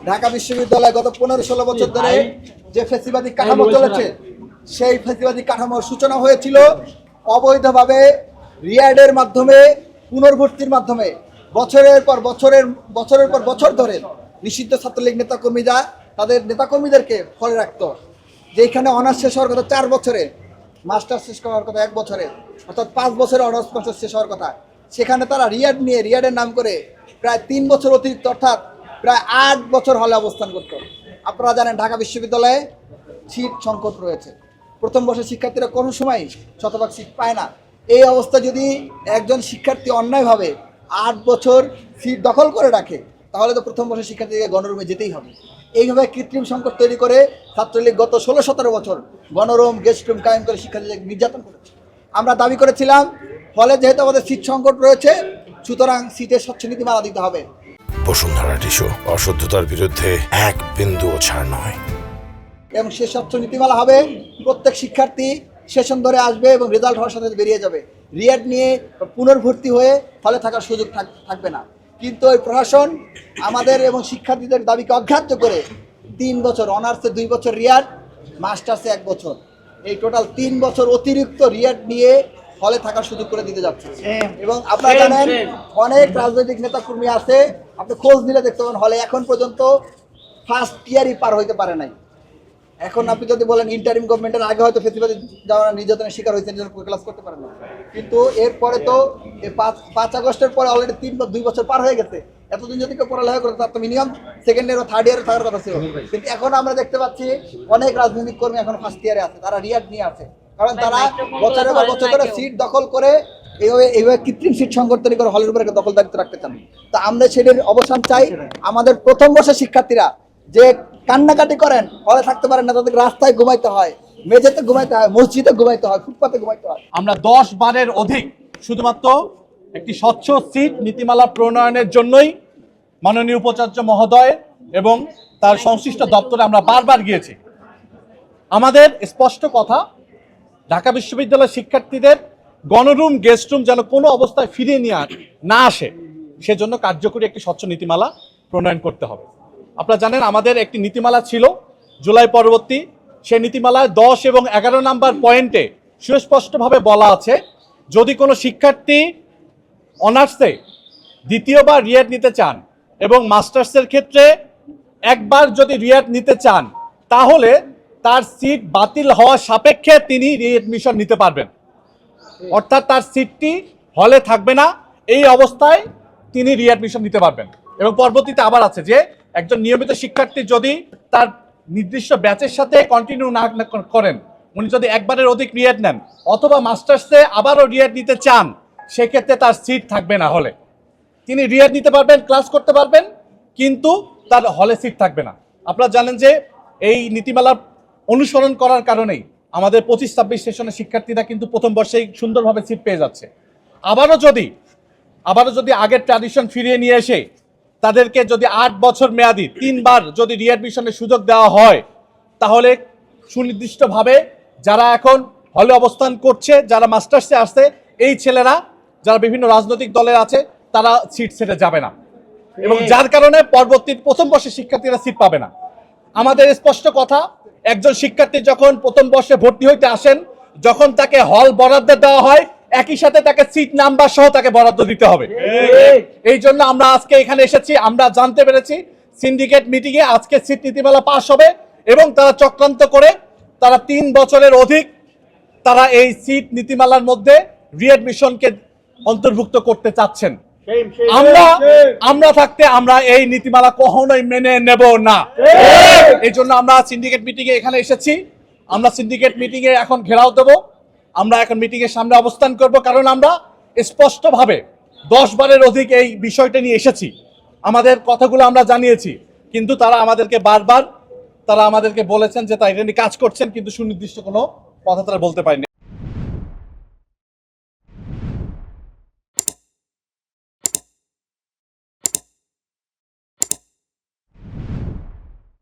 ঢাকা বিশ্ববিদ্যালয় গত 15-16 বছর ধরে যে ফ্যাসিবাদী কাঠামো চলেছে, সেই ফ্যাসিবাদী কাঠামোর সূচনা হয়েছিল অবৈধভাবে রিয়াডের মাধ্যমে, পুনর্ভর্তির মাধ্যমে। বছরের পর বছর ধরে নিষিদ্ধ ছাত্রলীগ নেতাকর্মীরা তাদের নেতাকর্মীদেরকে ফলে রাখত, যেখানে অনার্স শেষ হওয়ার কথা 4 বছরে, মাস্টার শেষ করার কথা 1 বছরে, অর্থাৎ 5 বছরে অনার্স মাস্টার শেষ হওয়ার কথা। সেখানে তারা রিয়াডের নাম করে প্রায় 3 বছর অতিরিক্ত, অর্থাৎ প্রায় 8 বছর হলে অবস্থান করত। আপনারা জানেন ঢাকা বিশ্ববিদ্যালয়ে সিট সংকট রয়েছে। প্রথম বর্ষের শিক্ষার্থীরা কোনো সময় শতভাগ সিট পায় না। এই অবস্থা যদি একজন শিক্ষার্থী অন্যায়ভাবে 8 বছর সিট দখল করে রাখে, তাহলে তো প্রথম বর্ষের শিক্ষার্থীকে গণরুমে যেতেই হবে। এইভাবে কৃত্রিম সংকট তৈরি করে ছাত্রলীগ গত 16-17 বছর গণরুম, গেস্ট রুম কায়েম করে শিক্ষার্থীদের নির্যাতন করেছে। আমরা দাবি করেছিলাম, ফলে যেহেতু আমাদের সিট সংকট রয়েছে, সুতরাং সিটের স্বচ্ছ নীতিমালা দিতে হবে। বসুন্ধরা টিস্যু, অশুদ্ধতার বিরুদ্ধে এক বিন্দুও ছাড় নয়। এবং সে স্বচ্ছ নীতিমালা হবে, প্রত্যেক শিক্ষার্থী সেশন ধরে আসবে এবং রেজাল্ট হওয়ার সাথে বেরিয়ে যাবে। রিয়াড নিয়ে পুনর্ভর্তি হয়ে ফলে থাকার সুযোগ থাকবে না। কিন্তু ওই প্রশাসন আমাদের এবং শিক্ষার্থীদের দাবিকে অগ্রাহ্য করে 3 বছর, অনার্সে 2 বছর রিয়াড, মাস্টার্সে 1 বছর, এই টোটাল 3 বছর অতিরিক্ত রিয়াড নিয়ে হলে থাকার সুযোগ করে দিতে যাচ্ছে। এবং আপনারা জানেন অনেক রাজনৈতিক নেতাকর্মী আছে, আপনি খোঁজ নিলে দেখতে পাবেন হলে এখন পর্যন্ত ফার্স্ট ইয়ারই পার হইতে পারে নাই। এখন আপনি যদি বলেন ইন্টারিম গভর্নমেন্টের আগে হয়তো ফেসিবাদী যারা নির্যাতনের শিকার হয়েছে ক্লাস করতে পারে না, কিন্তু এরপরে তো এই 5 আগস্টের পরে অলরেডি 2 বছর পার হয়ে গেছে। এতদিন যদি কেউ পড়ালেখা করে তার তো মিনিমাম সেকেন্ড ইয়ার বা থার্ড ইয়ারে থাকার কথা ছিল, কিন্তু এখন আমরা দেখতে পাচ্ছি অনেক রাজনৈতিক কর্মী এখন ফার্স্ট ইয়ারে আছে, তারা রিয়াড নিয়ে আছে, কারণ তারা বছরের পর বছর ধরে সিট দখল করে এইভাবে কৃত্রিম সিট সংকট তৈরি করে হলের উপরে একটা দখলদারিত্ব রাখতে চান। তা আমরা সেটির অবসান চাই। আমাদের প্রথম বর্ষের শিক্ষার্থীরা যে কান্নাকাটি করেন, হলে থাকতে পারেন না, তাদেরকে রাস্তায় ঘুমাইতে হয়, মেঝেতে ঘুমাইতে হয়, মসজিদে ঘুমাইতে হয়, ফুটপাতে ঘুমাইতে হয়। আমরা 10 বারের অধিক শুধুমাত্র একটি স্বচ্ছ সিট নীতিমালা প্রণয়নের জন্যই মাননীয় উপাচার্য মহোদয় এবং তার সংশ্লিষ্ট দপ্তরে আমরা বারবার গিয়েছি। আমাদের স্পষ্ট কথা, ঢাকা বিশ্ববিদ্যালয়ের শিক্ষার্থীদের গণরুম, গেস্ট রুম যেন কোনো অবস্থায় ফিরিয়ে নিয়ে না আসে, সেজন্য কার্যকরী একটি স্বচ্ছ নীতিমালা প্রণয়ন করতে হবে। আপনারা জানেন আমাদের একটি নীতিমালা ছিল জুলাই পরবর্তী, সেই নীতিমালায় 10 এবং 11 নাম্বার পয়েন্টে সুস্পষ্টভাবে বলা আছে, যদি কোনো শিক্ষার্থী অনার্সে দ্বিতীয়বার রিয়াড নিতে চান এবং মাস্টার্সের ক্ষেত্রে একবার যদি রিয়াড নিতে চান, তাহলে তার সিট বাতিল হওয়া সাপেক্ষে তিনি রিএডমিশন নিতে পারবেন, অর্থাৎ তার সিটটি হলে থাকবে না, এই অবস্থায় তিনি রিএডমিশন নিতে পারবেন। এবং পরবর্তীতে আবার আছে যে একজন নিয়মিত শিক্ষার্থী যদি তার নির্দিষ্ট ব্যাচের সাথে কন্টিনিউ না করেন, উনি যদি একবারের অধিক রিয়াড নেন অথবা মাস্টার্সে আবারও রিয়াড নিতে চান, সেক্ষেত্রে তার সিট থাকবে না হলে। তিনি রিয়াড নিতে পারবেন, ক্লাস করতে পারবেন, কিন্তু তার হলে সিট থাকবে না। আপনারা জানেন যে এই নীতিমালা অনুসরণ করার কারণেই আমাদের 25-26 সেশনের শিক্ষার্থীরা কিন্তু প্রথম বর্ষেই সুন্দরভাবে সিট পেয়ে যাচ্ছে। আবারও যদি আগের ট্র্যাডিশন ফিরিয়ে নিয়ে এসে তাদেরকে যদি 8 বছর মেয়াদি 3 বার যদি রিঅ্যাডমিশনের সুযোগ দেওয়া হয়, তাহলে সুনির্দিষ্টভাবে যারা এখন হলে অবস্থান করছে, যারা মাস্টার্সে আসছে, এই ছেলেরা যারা বিভিন্ন রাজনৈতিক দলের আছে, তারা সিট সেটে যাবে না, এবং যার কারণে পরবর্তী প্রথম বর্ষের শিক্ষার্থীরা সিট পাবে না। আমাদের স্পষ্ট কথা, একজন শিক্ষার্থী যখন প্রথম বর্ষে ভর্তি হইতে আসেন, যখন তাকে হল বরাদ্দ দেওয়া হয়, একই সাথে তাকে সিট নাম্বার সহ তাকে বরাদ্দ দিতে হবে। এই জন্য আমরা আজকে এখানে এসেছি। আমরা জানতে পেরেছি সিন্ডিকেট মিটিংয়ে আজকে সিট নীতিমালা পাস হবে এবং তারা চক্রান্ত করে তারা 3 বছরের অধিক তারা এই সিট নীতিমালার মধ্যে রিএডমিশনকে অন্তর্ভুক্ত করতে চাচ্ছেন। আমরা থাকতে আমরা এই নীতিমালা কখনোই মেনে নেব না। এই জন্য আমরা সিন্ডিকেট মিটিংয়ে এখানে এসেছি। আমরা সিন্ডিকেট মিটিংয়ে এখন ঘেরাও দেব, আমরা এখন মিটিংয়ের সামনে অবস্থান করব, কারণ আমরা স্পষ্টভাবে 10 বারের অধিক এই বিষয়টা নিয়ে এসেছি, আমাদের কথাগুলো আমরা জানিয়েছি, কিন্তু তারা আমাদেরকে বারবার তারা আমাদেরকে বলেছেন যে তারা এটা নিয়ে কাজ করছেন, কিন্তু সুনির্দিষ্ট কোনো কথা তারা বলতে পারেনি।